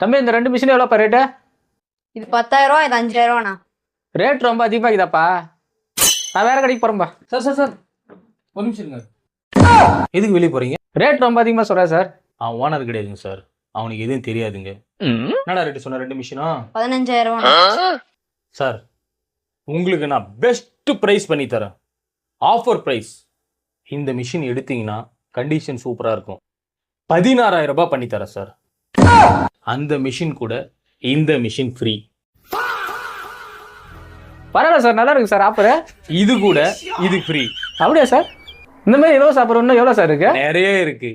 தம்பி இந்த 2 machine எவ்வளோப்பா rate? இது 10,000 ரூபா, இது 5,000 ரூபாண்ணா. ரேட் ரொம்ப அதிகமாக இருக்குதாப்பா. நான் வேற கடைக்கு போகிறேன்ப்பா. சார் ஒரு நிமிஷம் இருங்க. எதுக்கு வெளியே போறீங்க? ரேட் ரொம்ப அதிகமாக சொல்கிறேன் சார். அவன் ஓனர் கிடையாதுங்க சார், அவனுக்கு எதுவும் தெரியாதுங்க. என்னடா ரேட்டு சொன்ன 2 மிஷினா? 15,000 ரூபாண்ணா. சார் உங்களுக்கு நான் பெஸ்ட் ப்ரைஸ் பண்ணி தரேன், ஆஃபர் ப்ரைஸ். இந்த மிஷின் எடுத்தீங்கன்னா கண்டிஷன் சூப்பராக இருக்கும். 16,000 ரூபாய் பண்ணி தரேன் சார். அந்த மிஷின் கூட இந்த மிஷின் ஃப்ரீ. பரவாயில்ல சார், நல்லா இருக்கு சார் ஆஃபரு. இது கூட இது ஃப்ரீ. அப்படியா சார்? இந்த மாதிரி ஏதோ சாப்பிட்ற இன்னும் எவ்வளோ சார் இருக்கு? நிறைய இருக்கு.